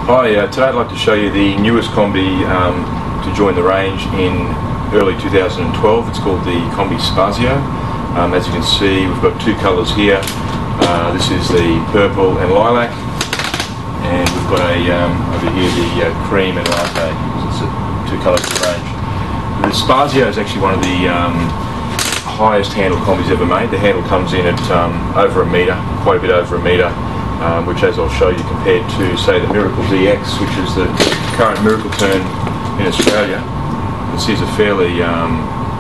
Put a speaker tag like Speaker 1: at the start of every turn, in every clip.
Speaker 1: Hi, today I'd like to show you the newest Combi to join the range in early 2012. It's called the Combi Spazio. As you can see, we've got two colours here. This is the purple and lilac, and we've got over here the cream and latte. So it's two colours in the range. The Spazio is actually one of the highest handle combis ever made. The handle comes in at over a metre, quite a bit over a metre. Which, as I'll show you, compared to, say, the Miracle DX, which is the current Miracle turn in Australia, you can see it's a fairly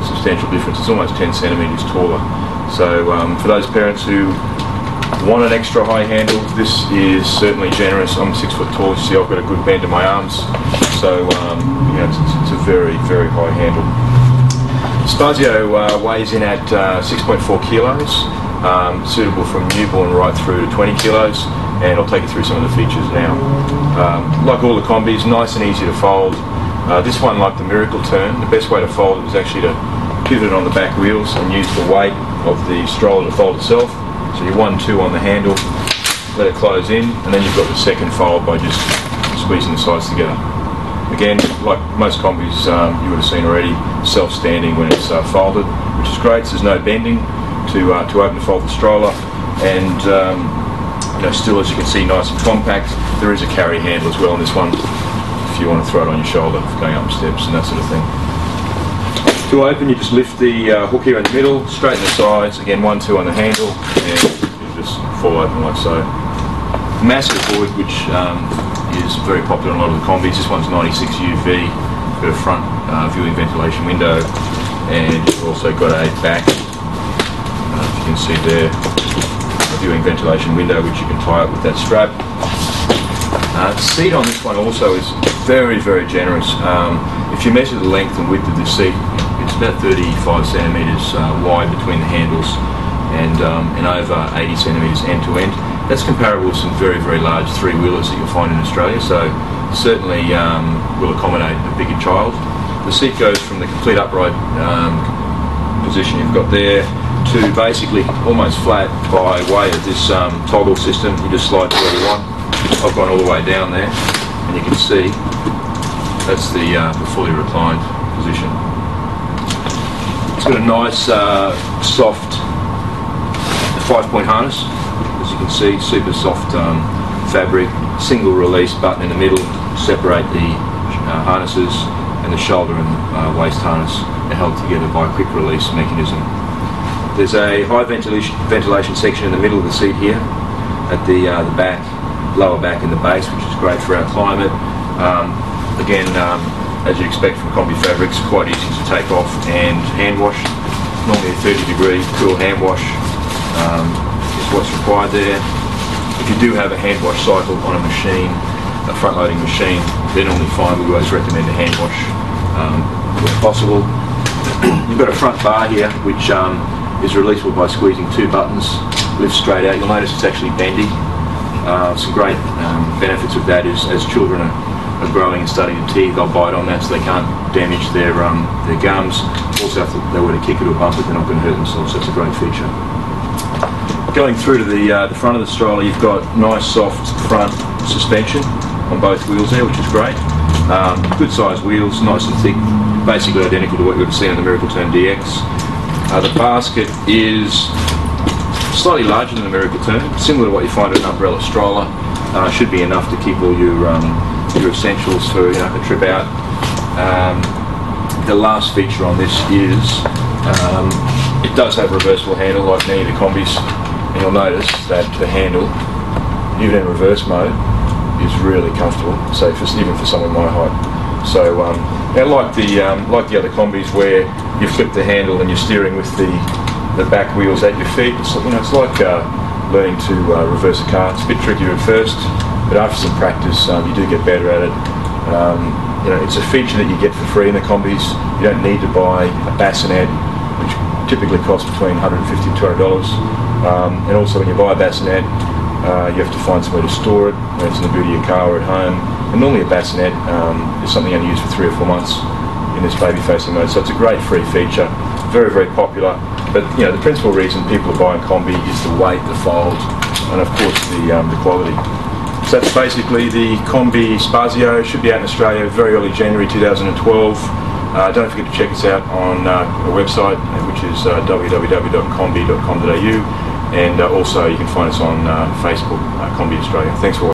Speaker 1: substantial difference. It's almost 10 centimetres taller. So for those parents who want an extra high handle, this is certainly generous. I'm 6 foot tall, you see I've got a good bend in my arms, so you know, it's a very, very high handle. Spazio weighs in at 6.4 kilos. Suitable from newborn right through to 20 kilos, and I'll take you through some of the features now. Like all the combis, nice and easy to fold. This one, like the Miracle turn, the best way to fold it is actually to pivot it on the back wheels and use the weight of the stroller to fold itself. So you 1-2 on the handle, let it close in, and then you've got the second fold by just squeezing the sides together. Again, like most combis you would have seen already, self-standing when it's folded, which is great, so there's no bending to open and fold the stroller, and you know, still, as you can see, nice and compact. There is a carry handle as well in this one, if you want to throw it on your shoulder for going up steps and that sort of thing. To open, you just lift the hook here in the middle, straighten the sides, again 1-2 on the handle, and it'll just fall open like so. Massive hood, which is very popular in a lot of the combis. This one's 96 UV, got a front viewing ventilation window, and you've also got a back, you can see there, a viewing ventilation window which you can tie up with that strap. The seat on this one also is very, very generous. If you measure the length and width of this seat, it's about 35 centimetres wide between the handles, and over 80 centimetres end to end. That's comparable with some very, very large three-wheelers that you'll find in Australia, so certainly will accommodate a bigger child. The seat goes from the complete upright position you've got there to basically almost flat by way of this toggle system. You just slide to where you want. I've gone all the way down there, and you can see that's the fully reclined position. It's got a nice soft 5-point harness, as you can see, super soft fabric, single release button in the middle to separate the harnesses, and the shoulder and waist harness are held together by a quick release mechanism. There's a high ventilation section in the middle of the seat here at the back, lower back and the base, which is great for our climate. Again, as you expect from Combi fabrics, quite easy to take off and hand wash. Normally a 30-degree cool hand wash is what's required there. If you do have a hand wash cycle on a machine, a front-loading machine, they're normally fine. We always recommend a hand wash where possible. You've got a front bar here, which is releasable by squeezing 2 buttons, lifts straight out. You'll notice it's actually bendy. Some great benefits of that is, as children are growing and starting to teeth, they'll bite on that so they can't damage their gums. Also, if they were to kick it or bump it, they're not going to hurt themselves, so it's a great feature. Going through to the front of the stroller, you've got nice soft front suspension on both wheels there, which is great. Good sized wheels, nice and thick, basically identical to what you would have seen on the Miracle Turn DX. The basket is slightly larger than the Miracle Turn, similar to what you find in an umbrella stroller. Should be enough to keep all your essentials for a trip out. The last feature on this is it does have a reversible handle like many of the Combis, and you'll notice that the handle, even in reverse mode, is really comfortable, so even for someone my height. So now, like the other Combis where you flip the handle and you're steering with the back wheels at your feet, it's like learning to reverse a car. It's a bit trickier at first, but after some practice you do get better at it. It's a feature that you get for free in the Combis. You don't need to buy a bassinet, which typically costs between $150 and $200. And also when you buy a bassinet, you have to find somewhere to store it, whether it's in the boot of your car or at home. And normally a bassinet is something you only use for 3 or 4 months in this baby-facing mode. So it's a great free feature, very, very popular. But the principal reason people are buying Combi is the weight, the fold, and of course the quality. So that's basically the Combi Spazio. Should be out in Australia very early January 2012. Don't forget to check us out on our website, which is www.combi.com.au, and also you can find us on Facebook, Combi Australia. Thanks for watching.